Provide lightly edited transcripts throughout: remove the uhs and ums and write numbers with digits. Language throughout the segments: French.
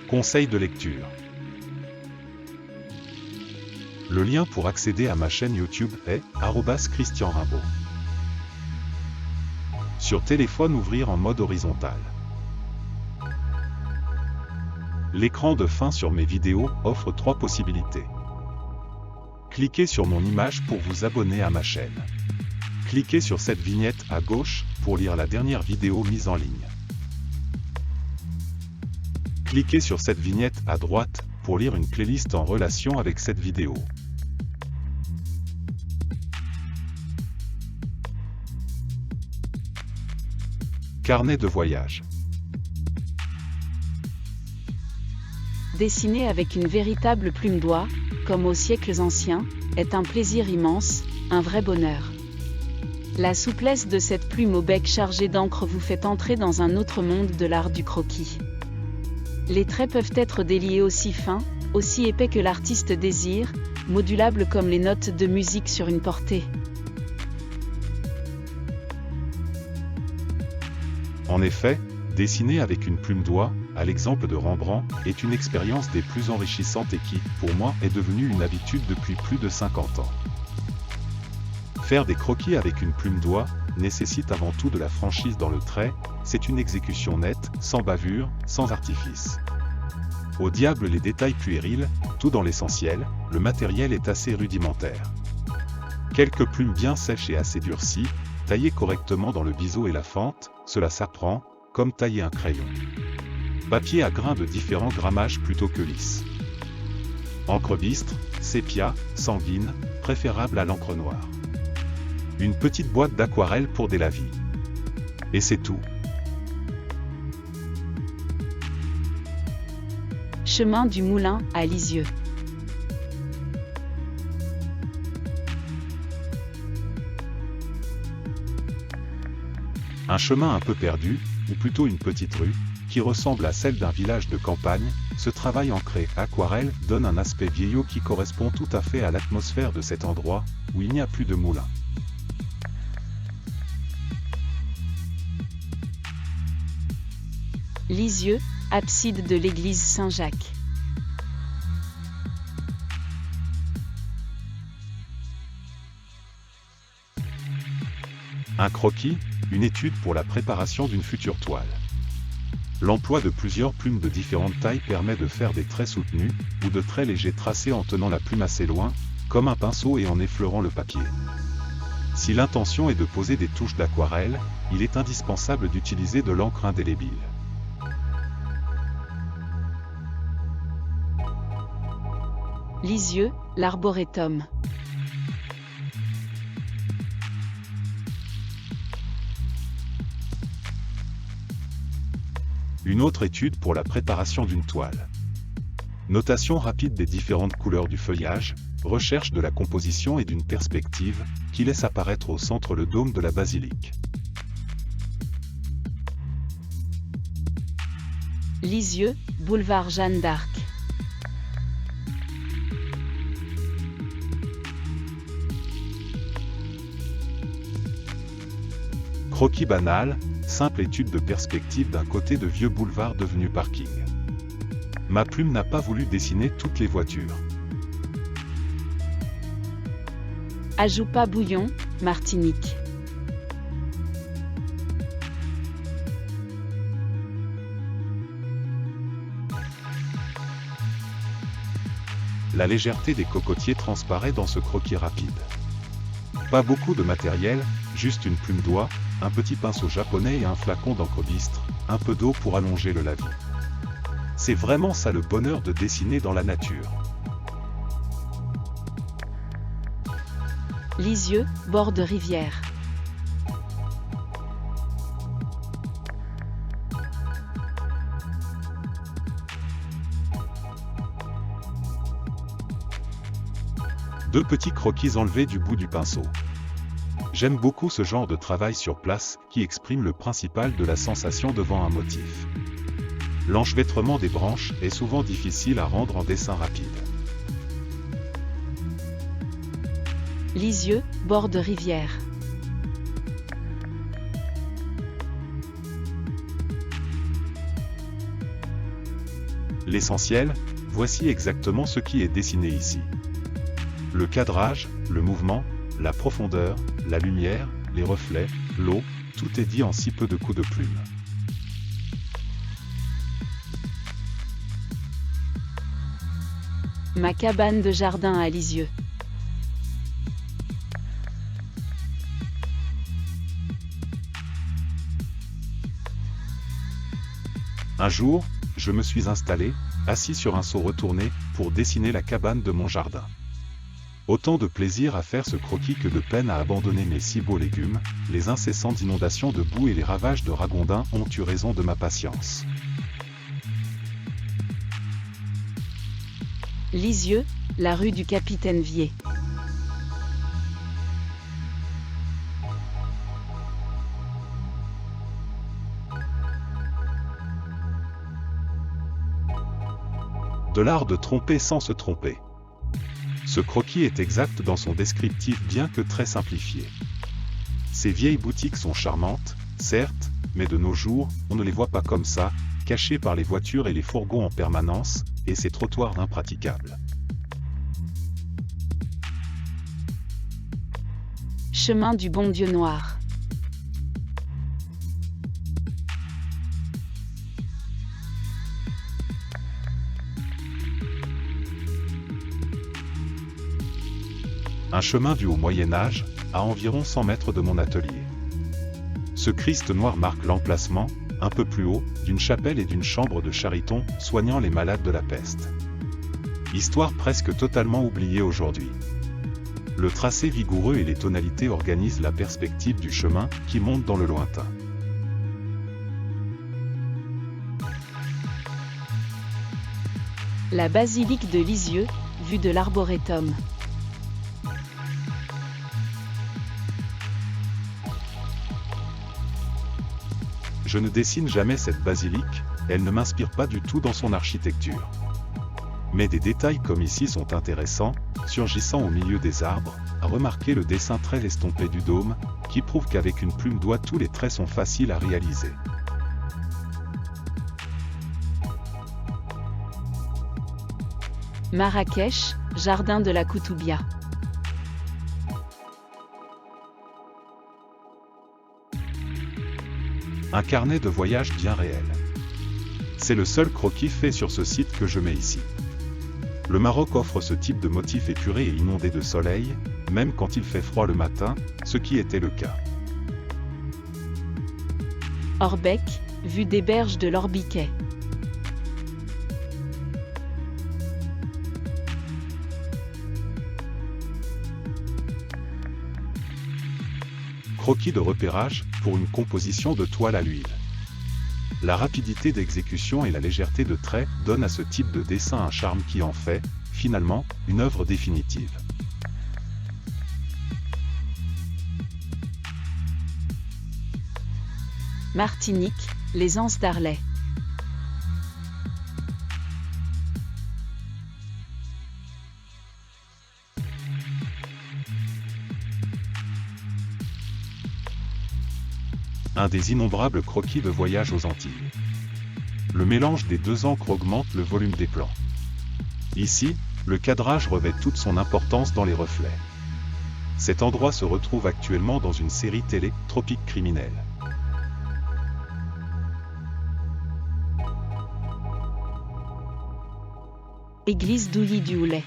Conseils de lecture. Le lien pour accéder à ma chaîne YouTube est @Christian Rimbaud. Sur téléphone, ouvrir en mode horizontal. L'écran de fin sur mes vidéos offre 3 possibilités. Cliquez sur mon image pour vous abonner à ma chaîne. Cliquez sur cette vignette à gauche pour lire la dernière vidéo mise en ligne. Cliquez sur cette vignette à droite pour lire une playlist en relation avec cette vidéo. Carnet de voyage. Dessiner avec une véritable plume d'oie, comme aux siècles anciens, est un plaisir immense, un vrai bonheur. La souplesse de cette plume au bec chargé d'encre vous fait entrer dans un autre monde de l'art du croquis. Les traits peuvent être déliés aussi fins, aussi épais que l'artiste désire, modulables comme les notes de musique sur une portée. En effet, dessiner avec une plume d'oie, à l'exemple de Rembrandt, est une expérience des plus enrichissantes et qui, pour moi, est devenue une habitude depuis plus de 50 ans. Faire des croquis avec une plume d'oie nécessite avant tout de la franchise dans le trait, c'est une exécution nette, sans bavure, sans artifice. Au diable les détails puérils, tout dans l'essentiel, le matériel est assez rudimentaire. Quelques plumes bien sèches et assez durcies, taillées correctement dans le biseau et la fente, cela s'apprend, comme tailler un crayon. Papier à grains de différents grammages plutôt que lisse. Encre bistre, sépia, sanguine, préférable à l'encre noire. Une petite boîte d'aquarelle pour des lavis. Et c'est tout. Chemin du Moulin à Lisieux. Un chemin un peu perdu, ou plutôt une petite rue, qui ressemble à celle d'un village de campagne, ce travail en craie aquarelle donne un aspect vieillot qui correspond tout à fait à l'atmosphère de cet endroit, où il n'y a plus de moulin. Lisieux, abside de l'église Saint-Jacques. Un croquis, une étude pour la préparation d'une future toile. L'emploi de plusieurs plumes de différentes tailles permet de faire des traits soutenus, ou de traits légers tracés en tenant la plume assez loin, comme un pinceau et en effleurant le papier. Si l'intention est de poser des touches d'aquarelle, il est indispensable d'utiliser de l'encre indélébile. Lisieux, l'arboretum. Une autre étude pour la préparation d'une toile. Notation rapide des différentes couleurs du feuillage, recherche de la composition et d'une perspective, qui laisse apparaître au centre le dôme de la basilique. Lisieux, boulevard Jeanne d'Arc. Croquis banal, simple étude de perspective d'un côté de vieux boulevard devenu parking. Ma plume n'a pas voulu dessiner toutes les voitures. Ajoupa Bouillon, Martinique. La légèreté des cocotiers transparaît dans ce croquis rapide. Pas beaucoup de matériel, juste une plume d'oie, un petit pinceau japonais et un flacon d'encre bistre, un peu d'eau pour allonger le lavis. C'est vraiment ça le bonheur de dessiner dans la nature. Lisieux, bord de rivière. Deux petits croquis enlevés du bout du pinceau. J'aime beaucoup ce genre de travail sur place, qui exprime le principal de la sensation devant un motif. L'enchevêtrement des branches est souvent difficile à rendre en dessin rapide. Lisieux, bord de rivière. L'essentiel, voici exactement ce qui est dessiné ici. Le cadrage, le mouvement, la profondeur, la lumière, les reflets, l'eau, tout est dit en si peu de coups de plume. Ma cabane de jardin à Lisieux. Un jour, je me suis installé, assis sur un seau retourné, pour dessiner la cabane de mon jardin. Autant de plaisir à faire ce croquis que de peine à abandonner mes si beaux légumes, les incessantes inondations de boue et les ravages de ragondins ont eu raison de ma patience. Lisieux, la rue du Capitaine Vier. De l'art de tromper sans se tromper. Ce croquis est exact dans son descriptif bien que très simplifié. Ces vieilles boutiques sont charmantes, certes, mais de nos jours, on ne les voit pas comme ça, cachées par les voitures et les fourgons en permanence, et ces trottoirs impraticables. Chemin du Bon Dieu Noir. Un chemin du haut Moyen-Âge, à environ 100 mètres de mon atelier. Ce Christ noir marque l'emplacement, un peu plus haut, d'une chapelle et d'une chambre de Chariton, soignant les malades de la peste. Histoire presque totalement oubliée aujourd'hui. Le tracé vigoureux et les tonalités organisent la perspective du chemin, qui monte dans le lointain. La basilique de Lisieux, vue de l'arboretum. Je ne dessine jamais cette basilique, elle ne m'inspire pas du tout dans son architecture. Mais des détails comme ici sont intéressants, surgissant au milieu des arbres, à remarquer le dessin très estompé du dôme, qui prouve qu'avec une plume d'oie tous les traits sont faciles à réaliser. Marrakech, jardin de la Koutoubia. Un carnet de voyage bien réel. C'est le seul croquis fait sur ce site que je mets ici. Le Maroc offre ce type de motif épuré et inondé de soleil, même quand il fait froid le matin, ce qui était le cas. Orbec, vue des berges de l'Orbiquet. Croquis de repérage, pour une composition de toile à l'huile. La rapidité d'exécution et la légèreté de trait donnent à ce type de dessin un charme qui en fait, finalement, une œuvre définitive. Martinique, les Anses d'Arlet. Un des innombrables croquis de voyage aux Antilles. Le mélange des deux encres augmente le volume des plans. Ici, le cadrage revêt toute son importance dans les reflets. Cet endroit se retrouve actuellement dans une série télé, Tropique criminel. Église d'Ouilly-du-Houlet.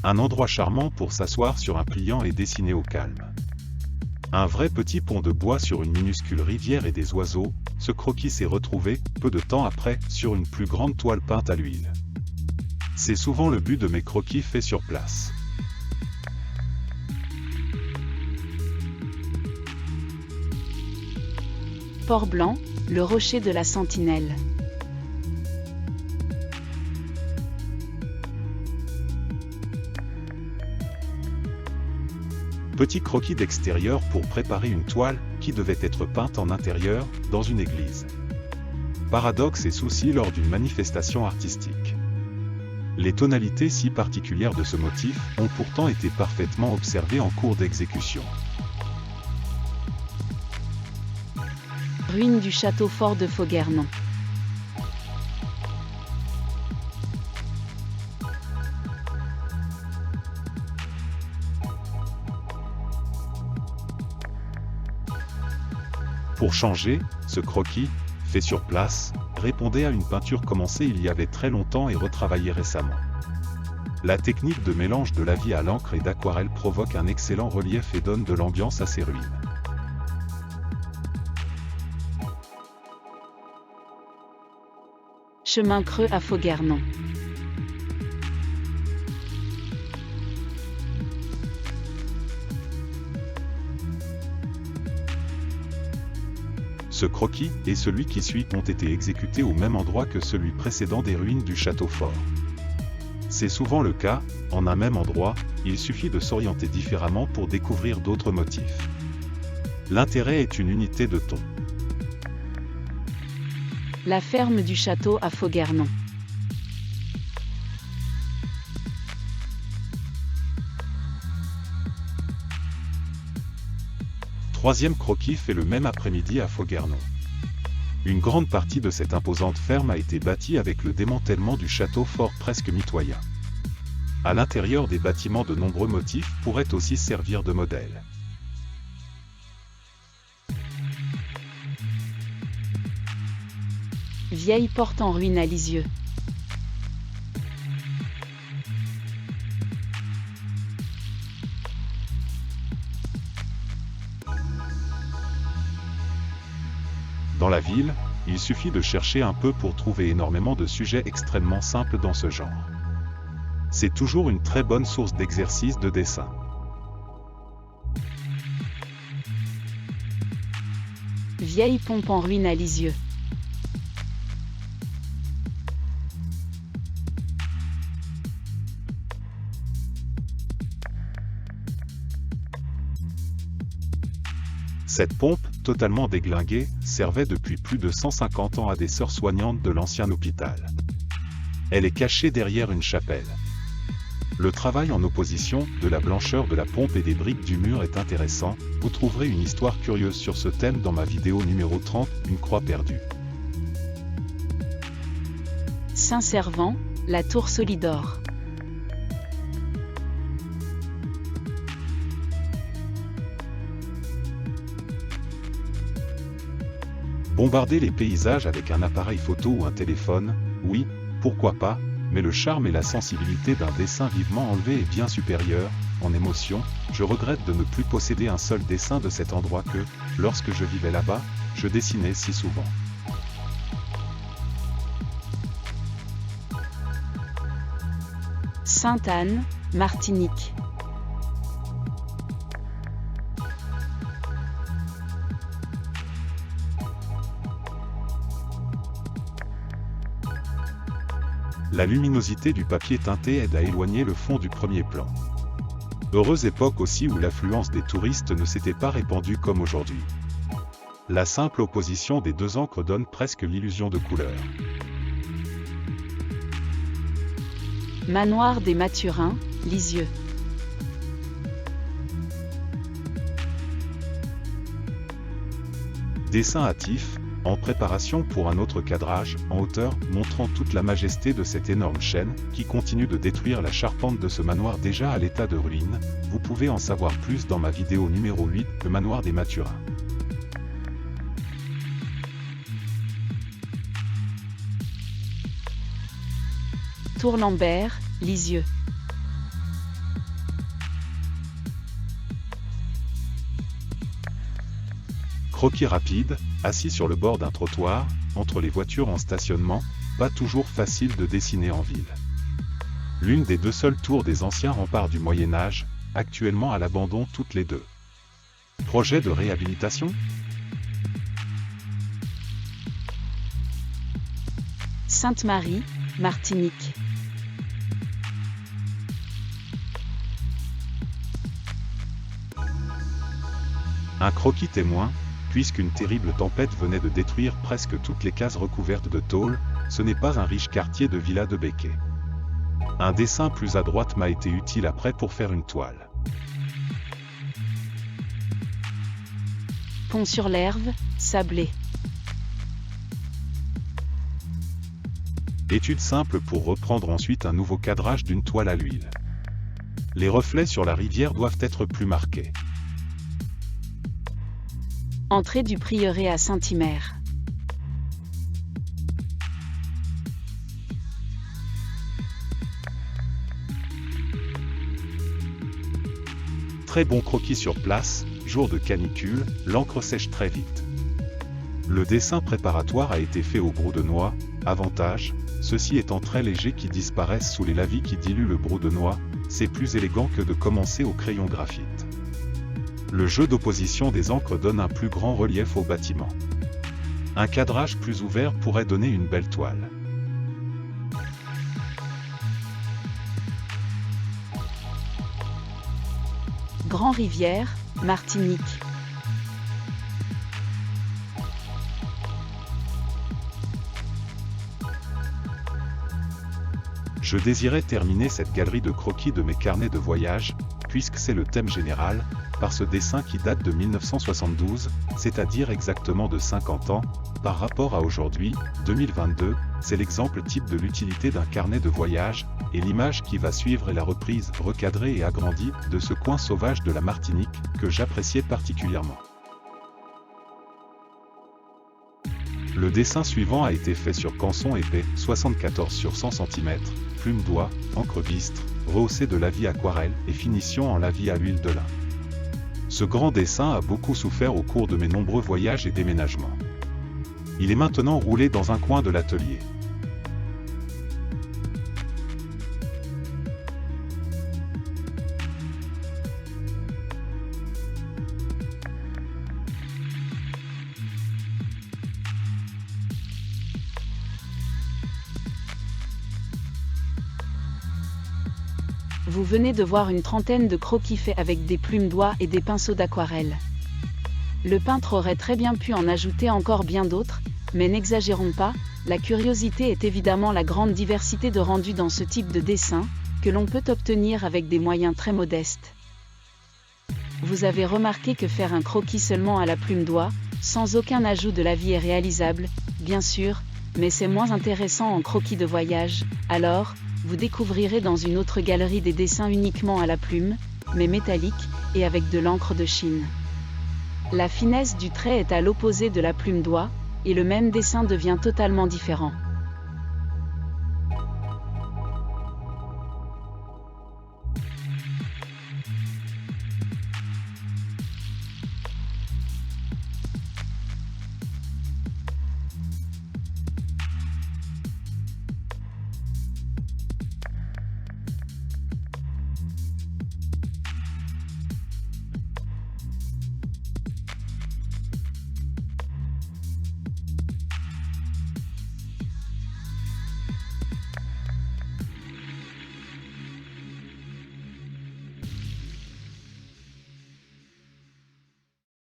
Un endroit charmant pour s'asseoir sur un pliant et dessiner au calme. Un vrai petit pont de bois sur une minuscule rivière et des oiseaux, ce croquis s'est retrouvé, peu de temps après, sur une plus grande toile peinte à l'huile. C'est souvent le but de mes croquis faits sur place. Port-Blanc, le rocher de la Sentinelle. Petit croquis d'extérieur pour préparer une toile qui devait être peinte en intérieur, dans une église. Paradoxe et souci lors d'une manifestation artistique. Les tonalités si particulières de ce motif ont pourtant été parfaitement observées en cours d'exécution. Ruines du château fort de Fauguernon. Pour changer, ce croquis, fait sur place, répondait à une peinture commencée il y avait très longtemps et retravaillée récemment. La technique de mélange de lavis à l'encre et d'aquarelle provoque un excellent relief et donne de l'ambiance à ces ruines. Chemin creux à Fauguernon. Ce croquis et celui qui suit ont été exécutés au même endroit que celui précédent des ruines du château fort. C'est souvent le cas, en un même endroit, il suffit de s'orienter différemment pour découvrir d'autres motifs. L'intérêt est une unité de ton. La ferme du château à Fauguernon. Troisième croquis fait le même après-midi à Fauguernon. Une grande partie de cette imposante ferme a été bâtie avec le démantèlement du château fort presque mitoyen. À l'intérieur des bâtiments, de nombreux motifs pourraient aussi servir de modèle. Vieille porte en ruine à Lisieux. Dans la ville, il suffit de chercher un peu pour trouver énormément de sujets extrêmement simples dans ce genre. C'est toujours une très bonne source d'exercice de dessin. Vieille pompe en ruine à Lisieux. Cette pompe, totalement déglinguée, servait depuis plus de 150 ans à des sœurs soignantes de l'ancien hôpital. Elle est cachée derrière une chapelle. Le travail en opposition de la blancheur de la pompe et des briques du mur est intéressant. Vous trouverez une histoire curieuse sur ce thème dans ma vidéo numéro 30, Une croix perdue. Saint-Servant, la tour Solidor. Bombarder les paysages avec un appareil photo ou un téléphone, oui, pourquoi pas, mais le charme et la sensibilité d'un dessin vivement enlevé est bien supérieur. En émotion, je regrette de ne plus posséder un seul dessin de cet endroit que, lorsque je vivais là-bas, je dessinais si souvent. Sainte-Anne, Martinique. La luminosité du papier teinté aide à éloigner le fond du premier plan. Heureuse époque aussi où l'affluence des touristes ne s'était pas répandue comme aujourd'hui. La simple opposition des deux encres donne presque l'illusion de couleur. Manoir des Mathurins, Lisieux. Dessin hâtif, en préparation pour un autre cadrage, en hauteur, montrant toute la majesté de cette énorme chaîne, qui continue de détruire la charpente de ce manoir déjà à l'état de ruine. Vous pouvez en savoir plus dans ma vidéo numéro 8, le manoir des Mathurins. Tour Lambert, Lisieux. Croquis rapide, assis sur le bord d'un trottoir, entre les voitures en stationnement, pas toujours facile de dessiner en ville. L'une des deux seules tours des anciens remparts du Moyen-Âge, actuellement à l'abandon toutes les deux. Projet de réhabilitation ? Sainte-Marie, Martinique. Un croquis témoin, puisqu'une terrible tempête venait de détruire presque toutes les cases recouvertes de tôle, ce n'est pas un riche quartier de villas de Béquet. Un dessin plus à droite m'a été utile après pour faire une toile. Pont sur l'herbe, sablé. Étude simple pour reprendre ensuite un nouveau cadrage d'une toile à l'huile. Les reflets sur la rivière doivent être plus marqués. Entrée du prieuré à Saint-Himer. Très bon croquis sur place, jour de canicule, l'encre sèche très vite. Le dessin préparatoire a été fait au brou de noix, avantage, ceux-ci étant très légers qui disparaissent sous les lavis qui diluent le brou de noix, c'est plus élégant que de commencer au crayon graphite. Le jeu d'opposition des encres donne un plus grand relief au bâtiment. Un cadrage plus ouvert pourrait donner une belle toile. Grand Rivière, Martinique. Je désirais terminer cette galerie de croquis de mes carnets de voyage, puisque c'est le thème général, par ce dessin qui date de 1972, c'est-à-dire exactement de 50 ans, par rapport à aujourd'hui, 2022, c'est l'exemple type de l'utilité d'un carnet de voyage, et l'image qui va suivre est la reprise, recadrée et agrandie, de ce coin sauvage de la Martinique, que j'appréciais particulièrement. Le dessin suivant a été fait sur canson épais, 74 sur 100 cm, plume d'oie, encre bistre, rehaussé de lavis aquarelle et finition en lavis à l'huile de lin. Ce grand dessin a beaucoup souffert au cours de mes nombreux voyages et déménagements. Il est maintenant roulé dans un coin de l'atelier. Vous venez de voir une trentaine de croquis faits avec des plumes d'oie et des pinceaux d'aquarelle. Le peintre aurait très bien pu en ajouter encore bien d'autres, mais n'exagérons pas, la curiosité est évidemment la grande diversité de rendu dans ce type de dessin, que l'on peut obtenir avec des moyens très modestes. Vous avez remarqué que faire un croquis seulement à la plume d'oie, sans aucun ajout de lavis est réalisable, bien sûr, mais c'est moins intéressant en croquis de voyage, alors, vous découvrirez dans une autre galerie des dessins uniquement à la plume, mais métalliques, et avec de l'encre de Chine. La finesse du trait est à l'opposé de la plume d'oie, et le même dessin devient totalement différent.